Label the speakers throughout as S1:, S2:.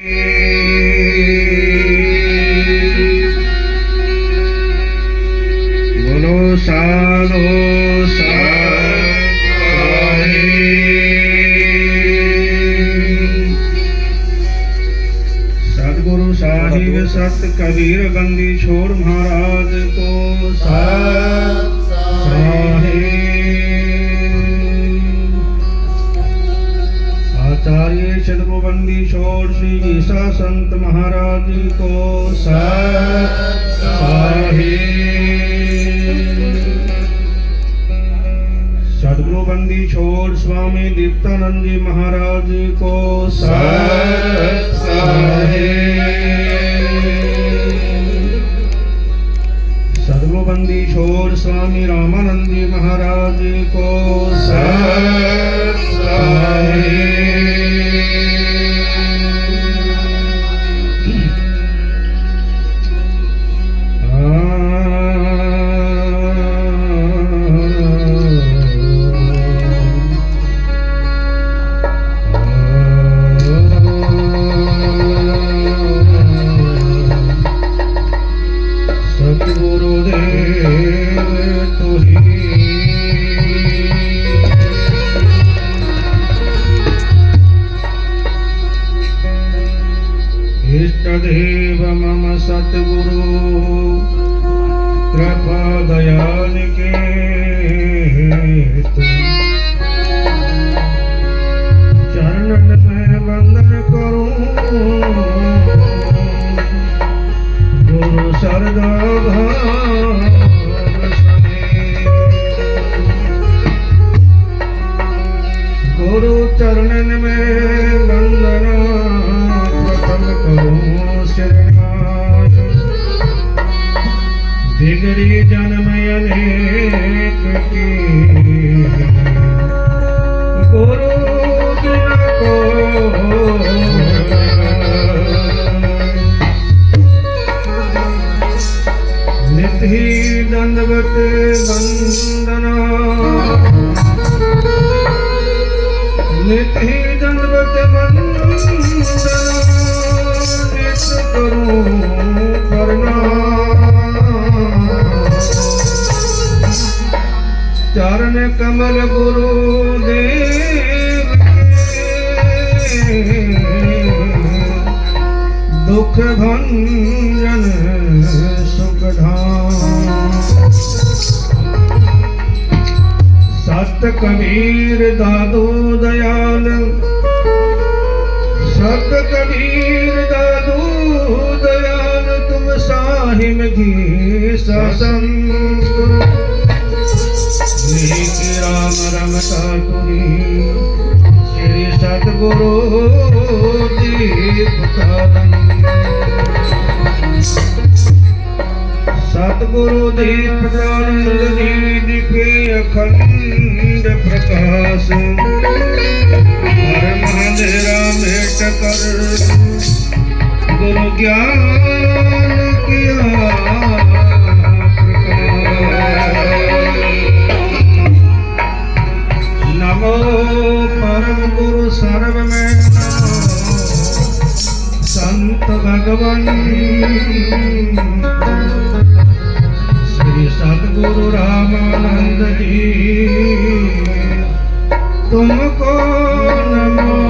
S1: बोलो साधो सतगुरु साहिब सत कबीर बंदी छोड़ महाराज को आचार्य सदगुरुबंदी छोड़ श्री ईसा संत महाराज को सदगुरुबंदी छोड़ स्वामी दीप्तानंद जी महाराज को सदगुरुबंदी छोड़ स्वामी रामानंद जी महाराज को इष्टदेव मम सतगुरु कृपा दयाल के चरणन में वंदन करूं गुरु सरदा भाव समेत गुरु चरणन में वंदना बिगड़ी जन्म अनेक की गुरु बिना को नित ही दंडवत वंदना नित ही दंडवत वंदना करूं चरण कमल गुरु देव के दुख भंजन सुख धाम सत कबीर दादू दयाल सत कबीर दादू दयाल तुम साहिब की ससंग राम रमता तुरी श्री सतगुरु दीपकानंद सतगुरु दीपकानंद जी दीपे अखंड प्रकाश हर महादेरा भेंट कर गुरु ज्ञान किया नमो परम गुरु सर्व में संत भगवान श्री सतगुरु रामानंद जी तुमको नमो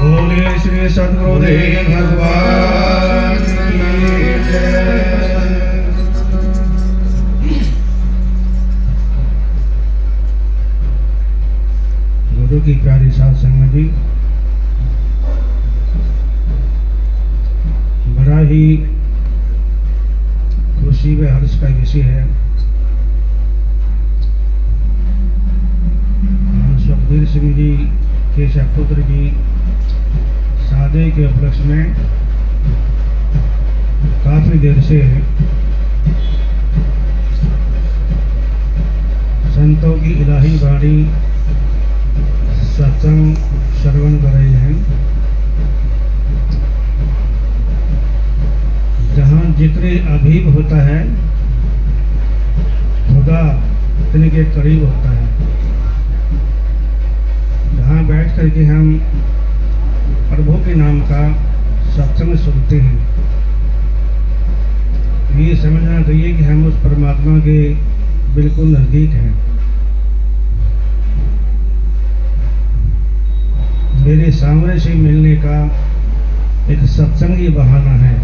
S1: बोले श्री सतगुरुदेव भगवान गुरु की प्यारी साध संगत जी, बड़ा ही खुशी व हर्ष का विषय है। सुखबीर सिंह जी के सपुत्र की शादी के उपलक्ष्य में काफी देर से संतों की इलाही वाणी सत्संग श्रवण कर रहे हैं। जहाँ जिक्र अभीब होता है खुदा इतने के करीब होता है, जहाँ बैठ करके हम प्रभु के नाम का सत्संग सुनते हैं। ये समझना चाहिए कि हम उस परमात्मा के बिल्कुल नज़दीक हैं। मेरे सामने से मिलने का एक सत्संग ही बहाना है।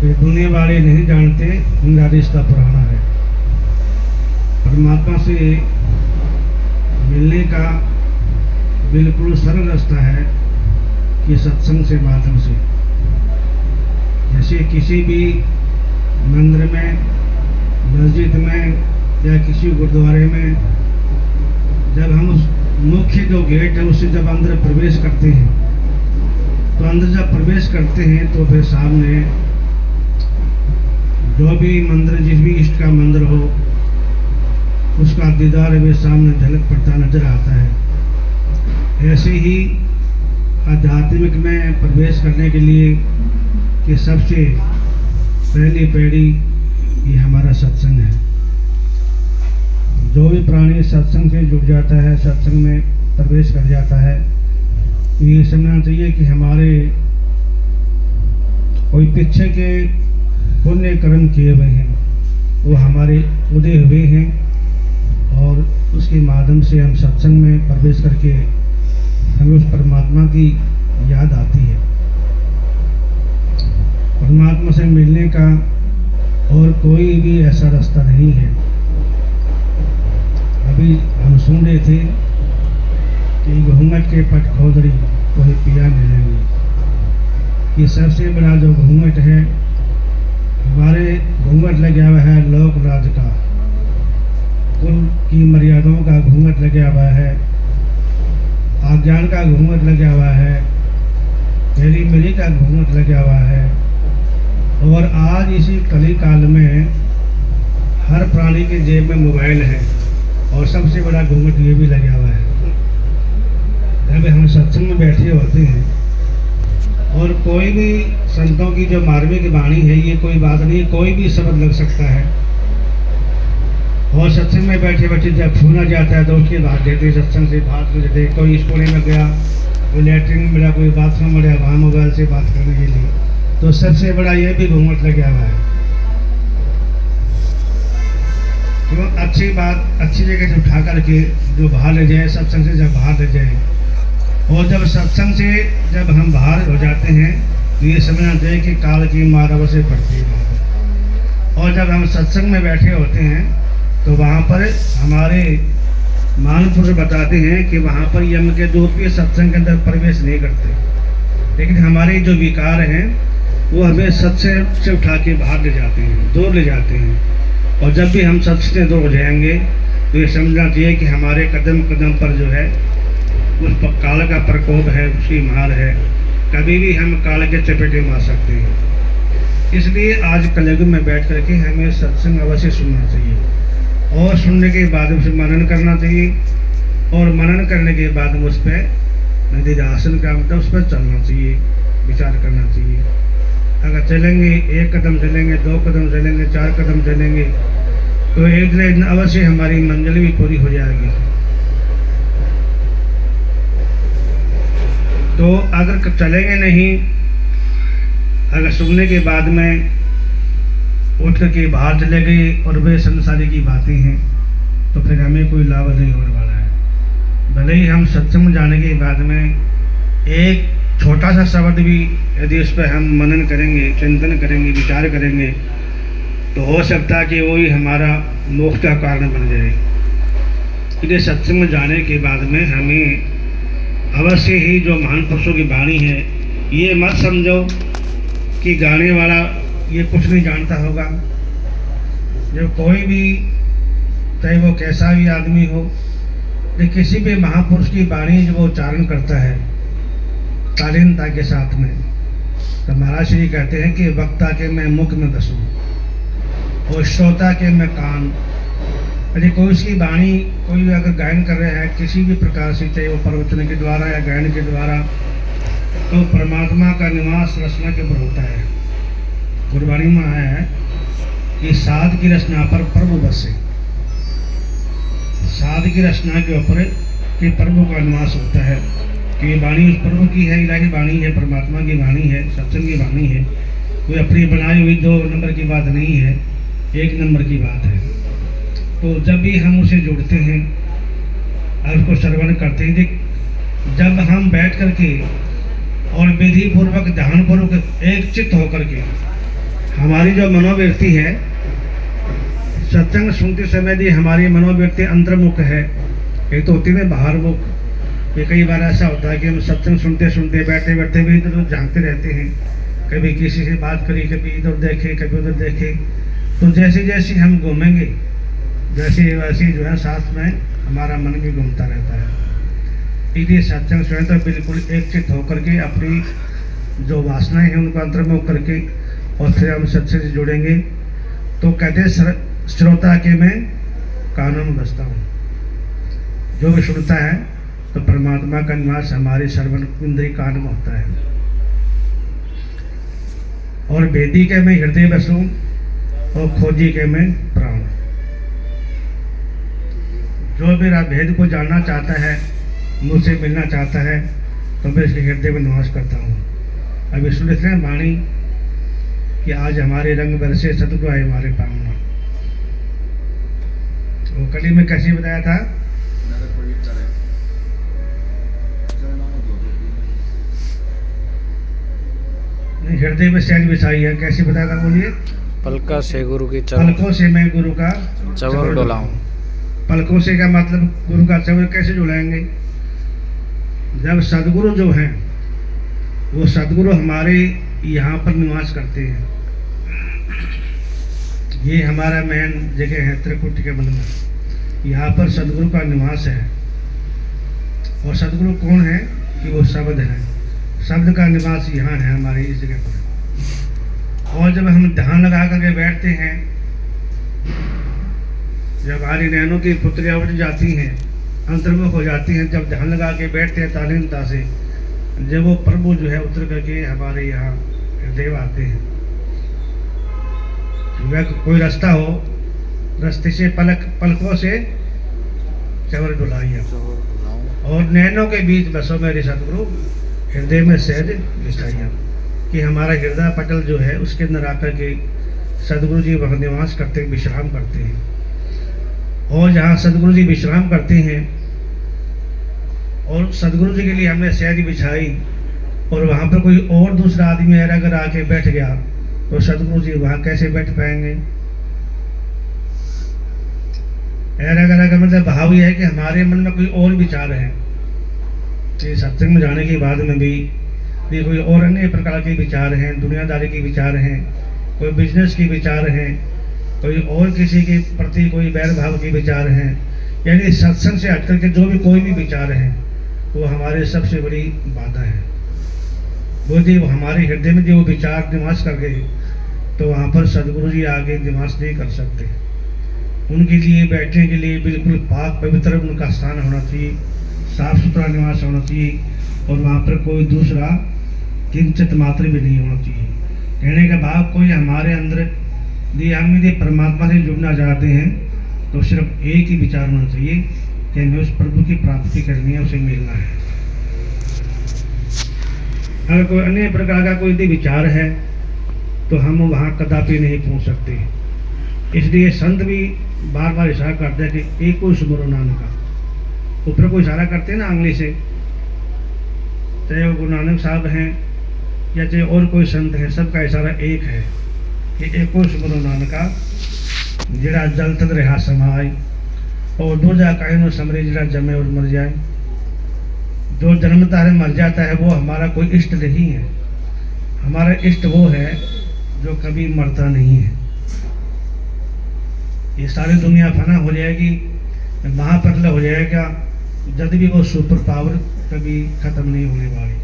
S1: ये दुनिया वाले नहीं जानते मेरा रिश्ता पुराना है। परमात्मा से मिलने का बिल्कुल सरल रास्ता है कि सत्संग से माध्यम से। जैसे किसी भी मंदिर में, मस्जिद में या किसी गुरुद्वारे में जब हम उस मुख्य जो गेट है उससे जब अंदर प्रवेश करते हैं, तो अंदर जब प्रवेश करते हैं तो फिर सामने जो भी मंदिर, जिस भी इष्ट का मंदिर हो, उसका दीदार भी सामने झलक पड़ता नजर आता है। ऐसे ही आध्यात्मिक में प्रवेश करने के लिए कि सबसे पहली पीढ़ी ये हमारा सत्संग है। जो भी प्राणी सत्संग से जुड़ जाता है, सत्संग में प्रवेश कर जाता है, तो ये समझना चाहिए कि हमारे कोई पीछे के पुण्य कर्म किए हुए हैं, वो हमारे उदय हुए हैं, और उसके माध्यम से हम सत्संग में प्रवेश करके हमें उस परमात्मा की याद आती है। परमात्मा से मिलने का और कोई भी ऐसा रास्ता नहीं है। अभी हम सुन रहे थे कि घूंघट के पट खोदड़ी कोई पिया मिलेंगे। ये सबसे बड़ा जो घूंघट है, हमारे घूंघट लगा हुआ है लोक राज का, कुल की मर्यादाओं का घूंघट लगा हुआ है, आज्ञान का घूंघट लगा हुआ है, तेरी मेरी का घूंघट लगा हुआ है। और आज इसी कली काल में हर प्राणी के जेब में मोबाइल है, और सबसे बड़ा घूंघट ये भी लगा हुआ है। जब हम सत्संग में बैठे होते हैं और कोई भी संतों की जो मार्मिक वाणी है, ये कोई बात नहीं, कोई भी शब्द लग सकता है। और सत्संग में बैठे बैठे जब फोन आ जाता है तो उसके भाग देते, सत्संग से भाग देते। कोई स्कूल में गया, कोई लेटरिन में गया, कोई बाथरूम में गया, वहाँ मोबाइल से बात करने के लिए। तो सबसे बड़ा ये भी घूंघट लगा हुआ है। तो अच्छी बात अच्छी जगह से उठा करके जो बाहर ले जाए, सत्संग से जब बाहर ले जाए, और जब सत्संग से जब हम बाहर हो जाते हैं तो ये समझना चाहिए कि काल की मार अवश्य पड़ती है। और जब हम सत्संग में बैठे होते हैं तो वहाँ पर हमारे महापुरुष बताते हैं कि वहाँ पर यम के दूत भी सत्संग के अंदर प्रवेश नहीं करते, लेकिन हमारे जो विकार हैं वो हमें सत्संग से उठा के बाहर ले जाते हैं, दूर ले जाते हैं। और जब भी हम सत्संग से दूर हो जाएंगे तो ये समझना चाहिए कि हमारे कदम कदम पर जो है उस काल का प्रकोप है, उसकी मार है। कभी भी हम काल के चपेटे मार सकते हैं। इसलिए आज कलयुग में बैठ करके हमें सत्संग अवश्य सुनना चाहिए, और सुनने के बाद उसे मनन करना चाहिए, और मनन करने के बाद उस पर निधिध्यासन का मतलब उस पर चलना चाहिए, विचार करना चाहिए। अगर चलेंगे, एक कदम चलेंगे, दो कदम चलेंगे, चार कदम चलेंगे, तो एक दिन अवश्य हमारी मंजिल भी पूरी हो जाएगी। तो अगर चलेंगे नहीं, अगर सुनने के बाद में उठ करके बाहर चले गए और वे संसारी की बातें हैं, तो फिर हमें कोई लाभ नहीं होने वाला है। भले ही हम सत्संग जाने के बाद में एक छोटा सा शब्द भी यदि उस पर हम मनन करेंगे, चिंतन करेंगे, विचार करेंगे, तो हो सकता है कि वही हमारा मोक्ष का कारण बन जाए। इसलिए सत्संग जाने के बाद में हमें अवश्य ही जो महान पुरुषों की वाणी है, ये मत समझो कि गाने वाला ये कुछ नहीं जानता होगा। जब कोई भी, चाहे वो कैसा भी आदमी हो, लेकिन किसी भी महापुरुष की वाणी जो वो उच्चारण करता है शालीनता के साथ में, तो महाराज श्री कहते हैं कि वक्ता के मैं मुख में बसूं और श्रोता के मैं कान। यदि कोई उसकी वाणी, कोई अगर गायन कर रहा है किसी भी प्रकार से, चाहे वो प्रवचन के द्वारा या गायन के द्वारा, तो परमात्मा का निवास रचना के ऊपर होता है। गुरबाणी में आया है कि साध की रचना पर प्रभु बसे। बाद की रचना के ऊपर कि प्रभु का निवास होता है, कि ये वाणी उस प्रभु की है, इलाही वाणी है, परमात्मा की वाणी है, सत्संग की वाणी है। कोई अपनी बनाई हुई 2 नंबर की बात नहीं है, 1 नंबर की बात है। तो जब भी हम उसे जोड़ते हैं और उसको श्रवण करते हैं, जब हम बैठ करके और विधि पूर्वक ध्यान पूर्वक एक चित्त होकर के हमारी जो मनोवृत्ति है, सत्संग सुनते समय भी हमारी मनोवृत्ति अंतर्मुख है, एक तो होती है बाहरमुख। ये कई बार ऐसा होता है कि हम सत्संग सुनते सुनते बैठते बैठते भी इधर झांकते रहते हैं, कभी किसी से बात करी, कभी इधर देखे, कभी उधर देखे। तो जैसे जैसे हम घूमेंगे वैसे वैसे जो है साथ में हमारा मन भी घूमता रहता है। इसलिए सत्संग स्वयं तो बिल्कुल एक चित्त होकर के अपनी जो वासनाएं हैं उनको अंतर्मुख करके और फिर हम सत्संग से जुड़ेंगे। तो कहते हैं श्रोता के मैं कानों में बसता हूँ, जो भी सुनता है तो परमात्मा का निवास हमारे श्रवण इंद्रिय कान में होता है। और भेदी के मैं हृदय बसूं और खोजी के मैं प्राण। जो मेरा भेद को जानना चाहता है, मुझसे मिलना चाहता है, तो मैं इसके हृदय में निवास करता हूँ। अभी सुन लेते हैं वाणी कि आज हमारे रंग बरसे सतगुरु आए हमारे पावना। वो कली में कैसे बताया था? नहीं, हृदय में सहज बिछाई है, कैसे बताया था बोलिए?
S2: पलका से गुरु की
S1: पलकों से मैं गुरु का
S2: चवर डोलाऊं।
S1: पलकों से का मतलब गुरु का चवर कैसे डुलाएंगे? जब सदगुरु जो हैं वो सदगुरु हमारे यहाँ पर निवास करते हैं। ये हमारा मेन जगह है त्रिकुटी के मन में, यहाँ पर सदगुरु का निवास है। और सदगुरु कौन है? कि वो शब्द है, शब्द का निवास यहाँ है हमारी इस जगह पर। और जब हम ध्यान लगा करके बैठते हैं, जब हमारी नैनों की पुत्रियाँ उठ जाती हैं, अंतर्मुख हो जाती हैं, जब ध्यान लगा के बैठते हैं तालीमता से, जब वो प्रभु जो है उतर करके हमारे यहाँ हृदय आते हैं। वह कोई रास्ता हो, रास्ते से पलकों से चवर डुलाइए और नैनों के बीच बसो मेरे सतगुरु, हृदय में सहज बिछाइए। कि हमारा हृदय पटल जो है उसके अंदर आकर के सदगुरु जी वहाँ निवास करते, विश्राम करते हैं। और जहाँ सदगुरु जी विश्राम करते हैं और सदगुरु जी के लिए हमने सहज बिछाई और वहाँ पर कोई और दूसरा आदमी अगर आके बैठ गया तो सदगुरु जी वहाँ कैसे बैठ पाएंगे? अगर मतलब भाव यह है कि हमारे मन में कोई और विचार है, कि सत्संग में जाने के बाद में भी कोई और अन्य प्रकार के विचार हैं, दुनियादारी के विचार हैं, कोई बिजनेस के विचार हैं, कोई और किसी के प्रति कोई बैर भाव के विचार हैं, यानी सत्संग से हटकर के जो भी कोई भी विचार है वो हमारे सबसे बड़ी बाधा है। वो जो हमारे हृदय में जो विचार निवास कर गए तो वहाँ पर सदगुरु जी आगे निवास नहीं कर सकते। उनके लिए बैठने के लिए बिल्कुल पाक पवित्र उनका स्थान होना चाहिए, साफ सुथरा निवास होना चाहिए और वहाँ पर कोई दूसरा किंचित मात्र भी नहीं होना चाहिए। कहने का भाव कोई हमारे अंदर हम यदि परमात्मा से जुड़ना चाहते हैं तो सिर्फ एक ही विचार होना चाहिए कि हमें उस प्रभु की प्राप्ति करनी है, उसे मिलना है। अगर कोई अन्य प्रकार का कोई विचार है तो हम वहाँ कदापि नहीं पहुँच सकते। इसलिए संत भी बार बार इशारा करते हैं कि एक को सुमरो नानक। ऊपर को इशारा करते हैं ना आंगली से, चाहे वो गुरु नानक साहब हैं या चाहे और कोई संत है, सबका इशारा एक है कि एक को सुमरो नानका जिड़ा जल तक रहा समाए और दो जा कायनो समरे जिड़ा जमे और मर जाए। जो जन्मता है मर जाता है वो हमारा कोई इष्ट नहीं है। हमारा इष्ट वो है जो कभी मरता नहीं है। ये सारी दुनिया फना हो जाएगी, महाप्रलय हो जाएगा, जब भी वो सुपर पावर कभी खत्म नहीं होने वाली।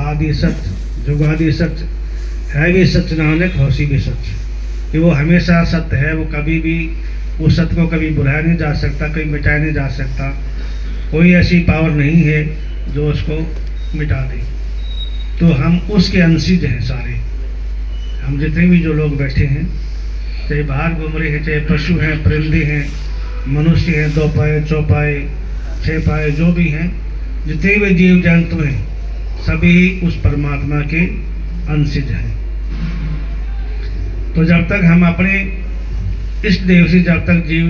S1: आदि सच जुगादि सच है भी सच नानक होसी भी सच, कि वो हमेशा सत्य है। वो कभी भी उस सत्य को कभी बुलाया नहीं जा सकता, कभी मिटाया नहीं जा सकता। कोई ऐसी पावर नहीं है जो उसको मिटा दे। तो हम उसके अंशिज हैं सारे। हम जितने भी जो लोग बैठे हैं, चाहे बाहर घूम रहे हैं, चाहे पशु हैं, परिंदे हैं, मनुष्य हैं, 2 पाए, 4 पाए, 6 पाए, जो भी हैं, जितने भी जीव जंतु हैं, सभी उस परमात्मा के अंशज हैं। तो जब तक हम अपने इष्ट देव से जब तक जीव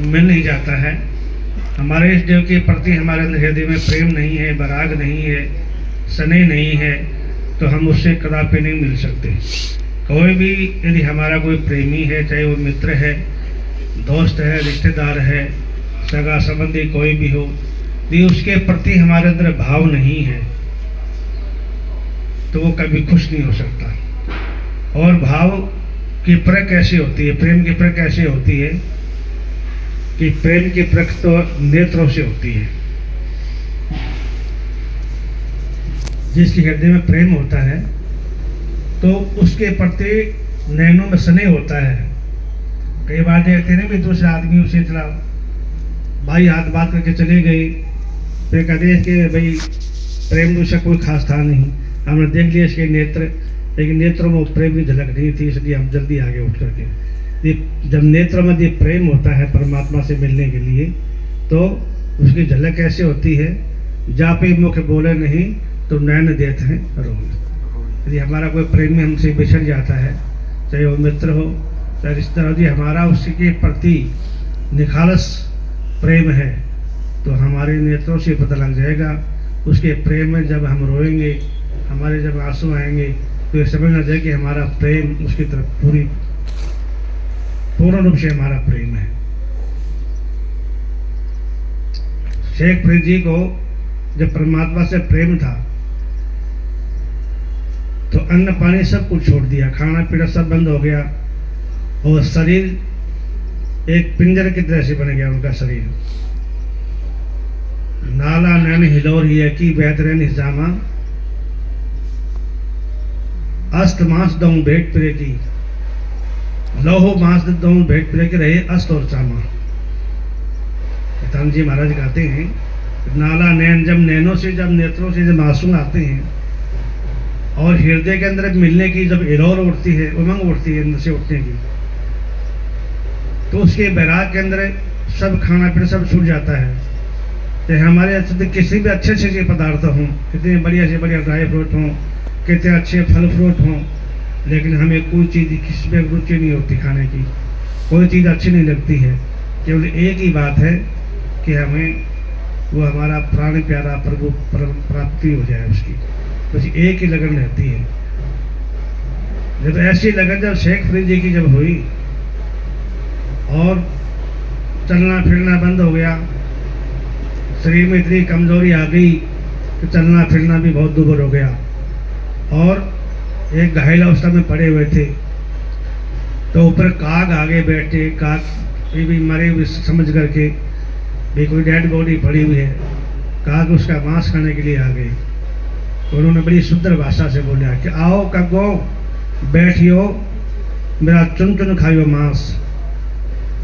S1: मिल नहीं जाता है, हमारे इष्ट देव के प्रति हमारे हृदय में प्रेम नहीं है, वैराग नहीं है, स्नेह नहीं है, तो हम उससे कदापि नहीं मिल सकते। कोई भी यदि हमारा कोई प्रेमी है, चाहे वो मित्र है, दोस्त है, रिश्तेदार है, सगा संबंधी कोई भी हो, यदि उसके प्रति हमारे अंदर भाव नहीं है तो वो कभी खुश नहीं हो सकता। और भाव की परख कैसे होती है, प्रेम की परख कैसे होती है कि प्रेम की परख तो नेत्रों से होती है। जिसके हृदय में प्रेम होता है तो उसके प्रति नैनों में स्नेह होता है। कई बार देखते हैं भी दूसरे आदमी उसे चला भाई हाथ बात करके चले गए, फिर कहते हैं कि भाई प्रेम दूसरा कोई खास था नहीं, हमने देख लिया इसके नेत्र, लेकिन नेत्रों में प्रेम की झलक नहीं थी, इसलिए हम जल्दी आगे उठ करके। जब नेत्रों में ये प्रेम होता है परमात्मा से मिलने के लिए, तो उसकी झलक कैसे होती है, जा पे मुख बोले नहीं तो नैन देते हैं रोग। यदि हमारा कोई प्रेमी हमसे बिछड़ जाता है, चाहे वो मित्र हो चाहे रिश्तेदार हो, यदि हमारा उसके प्रति निखालस प्रेम है तो हमारे नेत्रों से पता लग जाएगा। उसके प्रेम में जब हम रोएंगे, हमारे जब आंसू आएंगे, तो ये समझना चाहिए कि हमारा प्रेम उसकी तरफ पूर्ण रूप से हमारा प्रेम है। शेख फरीद जी को जब परमात्मा से प्रेम था तो अन्न पानी सब कुछ छोड़ दिया, खाना पीना सब बंद हो गया, और शरीर एक पिंजर की तरह से बन गया उनका शरीर। नाला नैन हिलोर ही की बेहतरीन हिजामा, अस्त मांस दऊं भेंट पिरे की, लोहो मांस दऊं भेंट पिरे के रहे अस्त और चामा। जी महाराज कहते हैं नाला नैन, जब नैनों से जब नेत्रों से जब आंसू आते हैं और हृदय के अंदर मिलने की जब हिलोर उठती है, उमंग उठती है अंदर से उठने की, तो उसके बैराग के अंदर सब खाना पीना सब छूट जाता है। चाहे हमारे अच्छे किसी भी अच्छे से पदार्थ हों, कितने बढ़िया से बढ़िया ड्राई फ्रूट हों, कितने अच्छे फल फ्रूट हों, लेकिन हमें कोई चीज़ किसी में रुचि नहीं होती खाने की, कोई चीज़ अच्छी नहीं लगती है। केवल एक ही बात है कि हमें वो हमारा प्राण प्यारा प्रभु प्राप्ति हो जाए उसकी, तो एक ही लगन रहती है। जब ऐसी लगन जब शेख फरीद जी की जब हुई और चलना फिरना बंद हो गया, शरीर में इतनी कमजोरी आ गई कि चलना फिरना भी बहुत दुर्बल हो गया, और एक घायल अवस्था में पड़े हुए थे, तो ऊपर काग आगे बैठे, काग ये भी मरे हुए समझ करके भी कोई डेड बॉडी पड़ी हुई है, काग उसका मांस खाने के लिए आ गए। तो उन्होंने बड़ी सुंदर भाषा से बोला कि आओ कगो बैठियो, मेरा चुन चुन खाइयो मांस,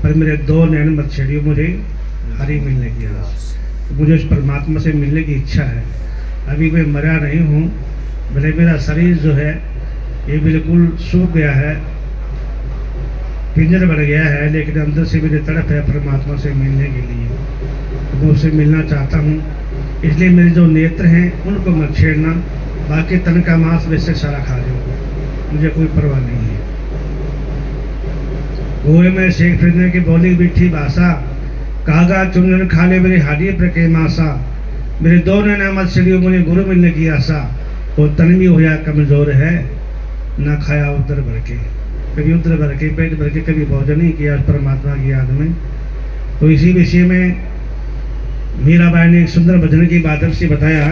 S1: पर मेरे 2 नैन मत छेड़ियो, मुझे हरी मिलने की आस, मुझे उस परमात्मा से मिलने की इच्छा है। अभी मैं मरा नहीं हूँ, भले मेरा शरीर जो है ये बिल्कुल सूख गया है, पिंजर बन गया है, लेकिन अंदर से मेरी तड़प है परमात्मा से मिलने के लिए, तो मैं उससे मिलना चाहता हूँ। इसलिए मेरे जो नेत्र हैं उनको मत छेड़ना, बाकी तन का मांस वैसे सारा खा लो, मुझे कोई परवाह नहीं है। गोए में शेख फरीद की बोली बिठी भाषा, कागा चुनन खा ले मेरी हाडी पर के मासा, मेरे 2 नैना मत छेड़ियो, मुझे गुरु मिलने की आशा, वो तन भी होया कमजोर है, ना खाया उधर भर के, कभी उधर भर के पेट भर के कभी भोजन नहीं किया परमात्मा की याद में। तो इसी विषय में मीराबाई ने एक सुंदर भजन की बादल से बताया